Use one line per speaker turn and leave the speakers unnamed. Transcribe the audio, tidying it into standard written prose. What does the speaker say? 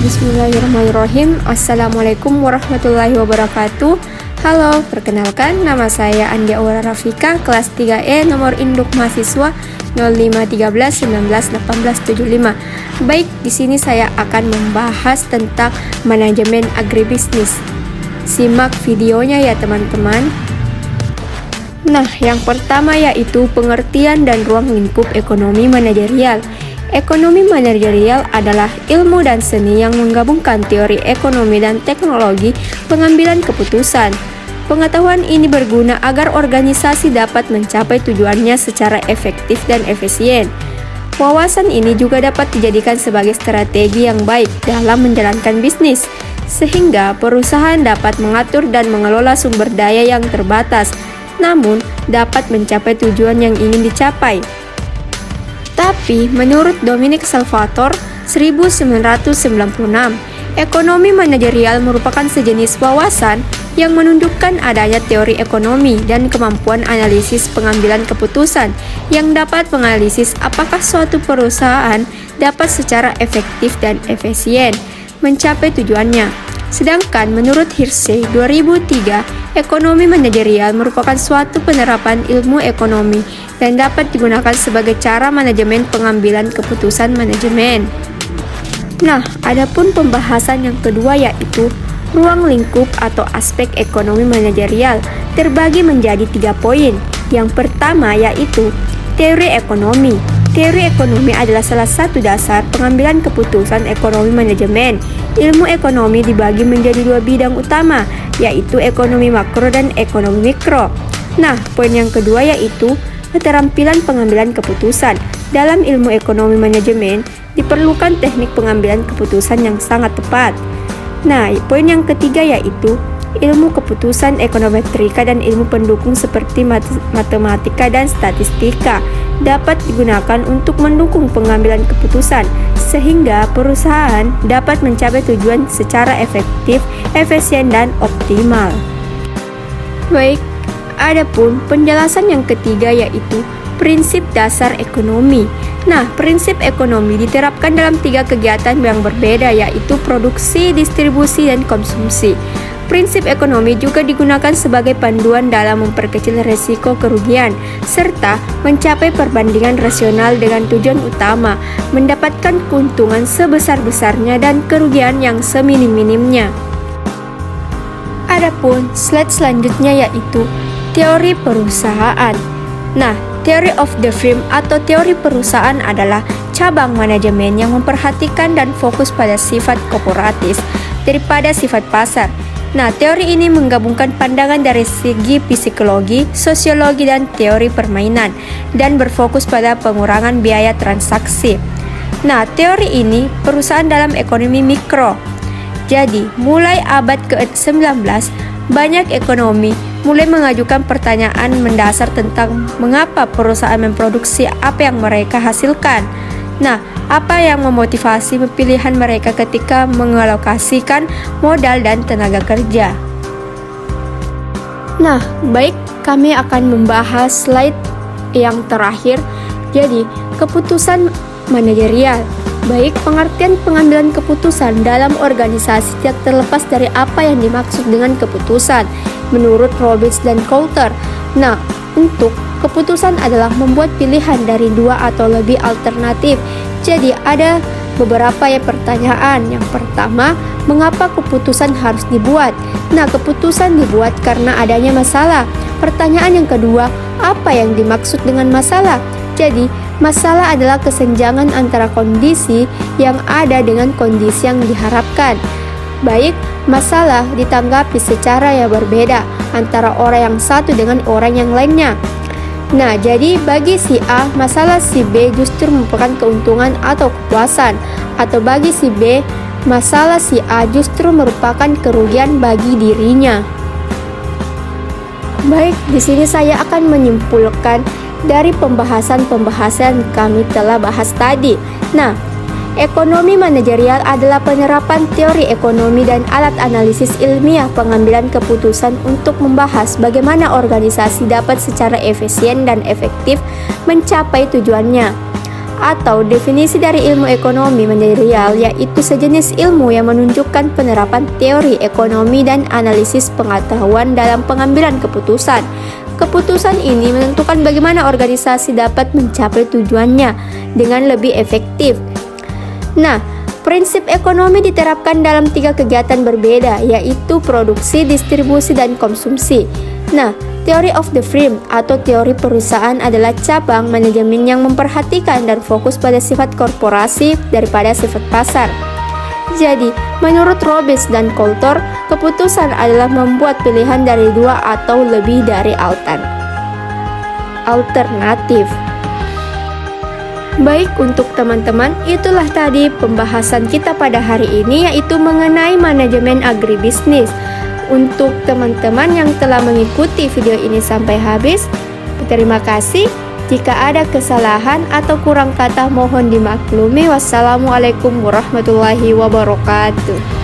Bismillahirrahmanirrahim. Assalamualaikum warahmatullahi wabarakatuh. Halo, perkenalkan nama saya Andi Aura Rafika, kelas 3E, nomor induk mahasiswa 0513191875. Baik, di sini saya akan membahas tentang manajemen agribisnis. Simak videonya ya teman-teman. Nah, yang pertama yaitu pengertian dan ruang lingkup ekonomi manajerial. Ekonomi manajerial adalah ilmu dan seni yang menggabungkan teori ekonomi dan teknologi pengambilan keputusan. Pengetahuan ini berguna agar organisasi dapat mencapai tujuannya secara efektif dan efisien. Wawasan ini juga dapat dijadikan sebagai strategi yang baik dalam menjalankan bisnis, sehingga perusahaan dapat mengatur dan mengelola sumber daya yang terbatas, namun dapat mencapai tujuan yang ingin dicapai. Tapi, menurut Dominic Salvatore, 1996, ekonomi manajerial merupakan sejenis wawasan yang menunjukkan adanya teori ekonomi dan kemampuan analisis pengambilan keputusan yang dapat menganalisis apakah suatu perusahaan dapat secara efektif dan efisien mencapai tujuannya. Sedangkan menurut Hirse 2003, ekonomi manajerial merupakan suatu penerapan ilmu ekonomi dan dapat digunakan sebagai cara manajemen pengambilan keputusan manajemen. Nah, adapun pembahasan yang kedua yaitu ruang lingkup atau aspek ekonomi manajerial terbagi menjadi 3 poin. Yang pertama yaitu teori ekonomi. Teori ekonomi adalah salah satu dasar pengambilan keputusan ekonomi manajemen. Ilmu ekonomi dibagi menjadi 2 bidang utama, yaitu ekonomi makro dan ekonomi mikro. Nah, poin yang kedua yaitu keterampilan pengambilan keputusan. Dalam ilmu ekonomi manajemen, diperlukan teknik pengambilan keputusan yang sangat tepat. Nah, poin yang ketiga yaitu ilmu keputusan ekonometrika dan ilmu pendukung seperti matematika dan statistika dapat digunakan untuk mendukung pengambilan keputusan sehingga perusahaan dapat mencapai tujuan secara efektif, efisien, dan optimal. Baik, adapun penjelasan yang ketiga yaitu prinsip dasar ekonomi. Nah, prinsip ekonomi diterapkan dalam 3 kegiatan yang berbeda yaitu produksi, distribusi, dan konsumsi. Prinsip ekonomi juga digunakan sebagai panduan dalam memperkecil risiko kerugian, serta mencapai perbandingan rasional dengan tujuan utama, mendapatkan keuntungan sebesar-besarnya dan kerugian yang seminim-minimnya. Adapun slide selanjutnya yaitu teori perusahaan. Nah, theory of the firm atau teori perusahaan adalah cabang manajemen yang memperhatikan dan fokus pada sifat korporatif daripada sifat pasar. Nah, teori ini menggabungkan pandangan dari segi psikologi, sosiologi, dan teori permainan, dan berfokus pada pengurangan biaya transaksi. Nah, teori ini perusahaan dalam ekonomi mikro. Jadi, mulai abad ke-19, banyak ekonomi mulai mengajukan pertanyaan mendasar tentang mengapa perusahaan memproduksi apa yang mereka hasilkan. Nah, apa yang memotivasi pilihan mereka ketika mengalokasikan modal dan tenaga kerja? Nah, baik, kami akan membahas slide yang terakhir. Jadi, keputusan manajerial. Baik, pengertian pengambilan keputusan dalam organisasi tidak terlepas dari apa yang dimaksud dengan keputusan menurut Robbins dan Coulter. Nah, untuk keputusan adalah membuat pilihan dari 2 atau lebih alternatif. Jadi ada beberapa pertanyaan. Yang pertama, mengapa keputusan harus dibuat? Nah, keputusan dibuat karena adanya masalah. Pertanyaan yang kedua, apa yang dimaksud dengan masalah? Jadi, masalah adalah kesenjangan antara kondisi yang ada dengan kondisi yang diharapkan. Baik, masalah ditanggapi secara yang berbeda antara orang yang satu dengan orang yang lainnya. Nah, jadi bagi si A, masalah si B justru merupakan keuntungan atau kepuasan, atau bagi si B, masalah si A justru merupakan kerugian bagi dirinya. Baik, di sini saya akan menyimpulkan dari pembahasan kami telah bahas tadi. Nah, ekonomi manajerial adalah penerapan teori ekonomi dan alat analisis ilmiah pengambilan keputusan untuk membahas bagaimana organisasi dapat secara efisien dan efektif mencapai tujuannya. atau definisi dari ilmu ekonomi manajerial, yaitu sejenis ilmu yang menunjukkan penerapan teori ekonomi dan analisis pengetahuan dalam pengambilan keputusan. Keputusan ini menentukan bagaimana organisasi dapat mencapai tujuannya dengan lebih efektif. Nah, prinsip ekonomi diterapkan dalam 3 kegiatan berbeda, yaitu produksi, distribusi, dan konsumsi. Nah, teori of the firm atau teori perusahaan adalah cabang manajemen yang memperhatikan dan fokus pada sifat korporasi daripada sifat pasar. Jadi, menurut Robbins dan Coulter, keputusan adalah membuat pilihan dari 2 atau lebih dari alternatif. Baik, untuk teman-teman, itulah tadi pembahasan kita pada hari ini, yaitu mengenai manajemen agribisnis. Untuk teman-teman yang telah mengikuti video ini sampai habis, terima kasih. Jika ada kesalahan atau kurang kata mohon dimaklumi. Wassalamualaikum warahmatullahi wabarakatuh.